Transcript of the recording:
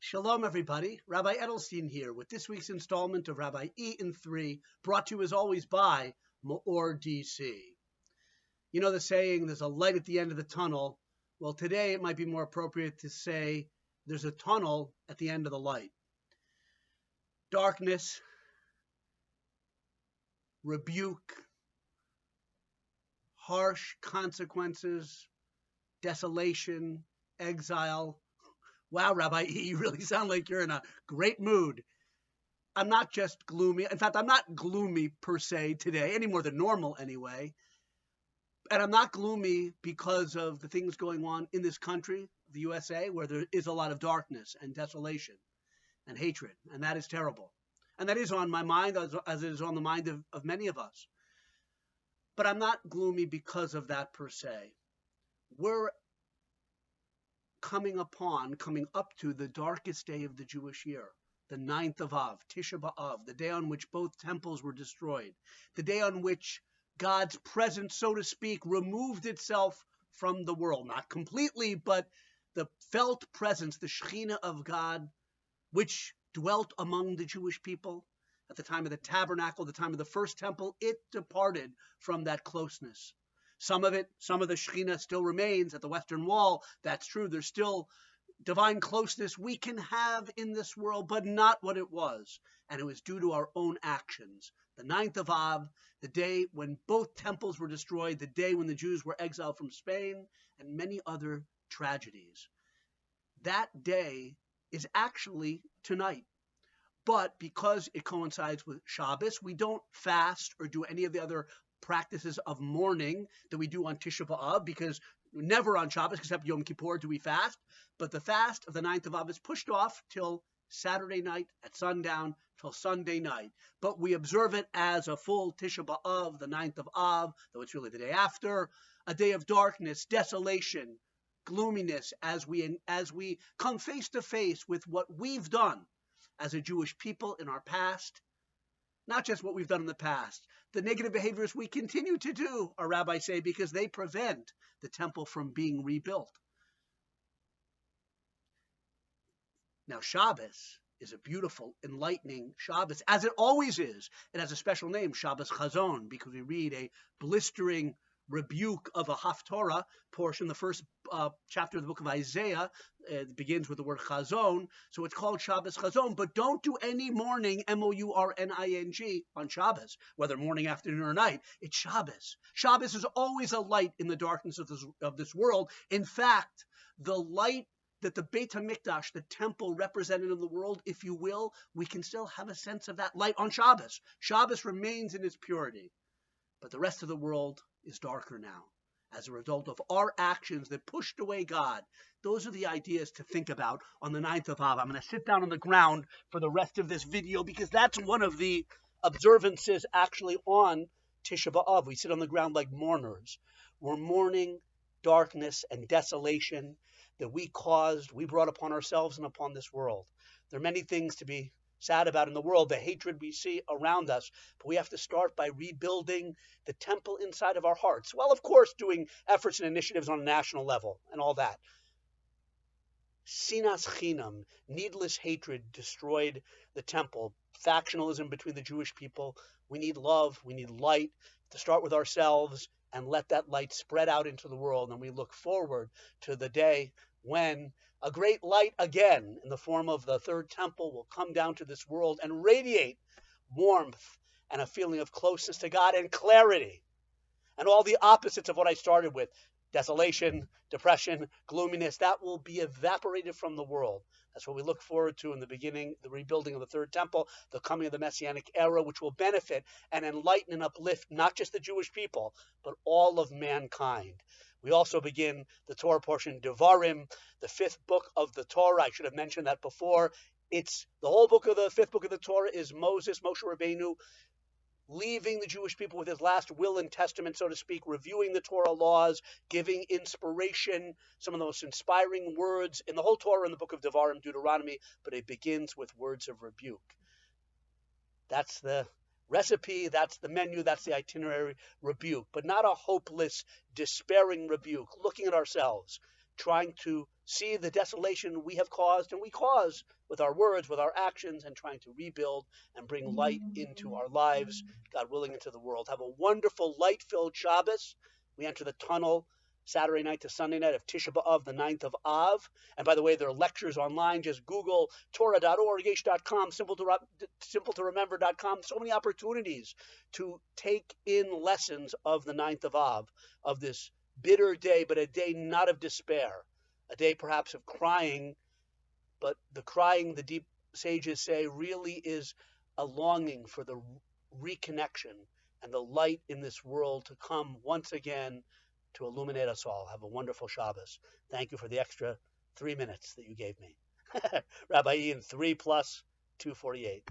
Shalom, everybody. Rabbi Edelstein here with this week's installment of Rabbi E in 3, brought to you as always by MEOR DC. You know the saying, there's a light at the end of the tunnel. Well, today it might be more appropriate to say there's a tunnel at the end of the light. Darkness, rebuke, harsh consequences, desolation, exile. Wow, Rabbi E, you really sound like you're in a great mood. I'm not just gloomy. In fact, I'm not gloomy per se today, any more than normal anyway. And I'm not gloomy because of the things going on in this country, the USA, where there is a lot of darkness and desolation and hatred. And that is terrible. And that is on my mind as it is on the mind of many of us. But I'm not gloomy because of that per se. We're coming up to the darkest day of the Jewish year, the 9th of Av, Tisha B'Av, the day on which both temples were destroyed, the day on which God's presence, so to speak, removed itself from the world. Not completely, but the felt presence, the Shekhinah of God, which dwelt among the Jewish people at the time of the tabernacle, the time of the first temple, it departed from that closeness. Some of the Shekhinah still remains at the Western Wall. That's true. There's still divine closeness we can have in this world, but not what it was. And it was due to our own actions. The 9th of Av, the day when both temples were destroyed, the day when the Jews were exiled from Spain, and many other tragedies. That day is actually tonight. But because it coincides with Shabbos, we don't fast or do any of the other practices of mourning that we do on Tisha B'Av, because never on Shabbos except Yom Kippur do we fast. But the fast of the 9th of Av is pushed off till Saturday night at sundown, till Sunday night. But we observe it as a full Tisha B'Av, the 9th of Av, though it's really the day after, a day of darkness, desolation, gloominess, as we come face to face with what we've done as a Jewish people in our past. Not just what we've done in the past, the negative behaviors we continue to do, our rabbis say, because they prevent the temple from being rebuilt. Now, Shabbos is a beautiful, enlightening Shabbos, as it always is. It has a special name, Shabbos Chazon, because we read a blistering rebuke of a Haftorah portion, the first chapter of the book of Isaiah. It begins with the word Chazon, so it's called Shabbos Chazon. But don't do any mourning, M-O-U-R-N-I-N-G, on Shabbos, whether morning, afternoon, or night. It's Shabbos. Shabbos is always a light in the darkness of this world. In fact, the light that the Beit HaMikdash, the temple represented in the world, if you will, we can still have a sense of that light on Shabbos. Shabbos remains in its purity. But the rest of the world is darker now as a result of our actions that pushed away God. Those are the ideas to think about on the 9th of Av. I'm going to sit down on the ground for the rest of this video because that's one of the observances actually on Tisha B'Av. We sit on the ground like mourners. We're mourning darkness and desolation that we brought upon ourselves and upon this world. There are many things to be sad about in the world, the hatred we see around us, but we have to start by rebuilding the temple inside of our hearts. Well, of course, doing efforts and initiatives on a national level and all that. Sinas Chinam, needless hatred, destroyed the temple. Factionalism between the Jewish people. We need love, we need light, to start with ourselves and let that light spread out into the world. And we look forward to the day when a great light again in the form of the third temple will come down to this world and radiate warmth and a feeling of closeness to God and clarity. And all the opposites of what I started with, desolation, depression, gloominess, that will be evaporated from the world. That's what we look forward to in the beginning, the rebuilding of the third temple, the coming of the Messianic era, which will benefit and enlighten and uplift not just the Jewish people, but all of mankind. We also begin the Torah portion, Devarim, the 5th book of the Torah. I should have mentioned that before. It's the whole book of the 5th book of the Torah is Moshe Rabbeinu, leaving the Jewish people with his last will and testament, so to speak, reviewing the Torah laws, giving inspiration, some of the most inspiring words in the whole Torah in the book of Devarim, Deuteronomy, but it begins with words of rebuke. That's the recipe, that's the menu, that's the itinerary, rebuke, but not a hopeless, despairing rebuke, looking at ourselves, trying to see the desolation we have caused and we cause with our words, with our actions, and trying to rebuild and bring light into our lives, God willing, into the world. Have a wonderful light-filled Shabbos. We enter the tunnel Saturday night to Sunday night of Tisha B'Av, the 9th of Av. And by the way, there are lectures online. Just Google Torah.org, Yesh.com, simple to remember.com. So many opportunities to take in lessons of the 9th of Av, of this bitter day, but a day not of despair, a day perhaps of crying, but the crying, the deep sages say, really is a longing for the reconnection and the light in this world to come once again to illuminate us all. Have a wonderful Shabbos. Thank you for the extra 3 minutes that you gave me. Rabbi Ian, 3 plus 248.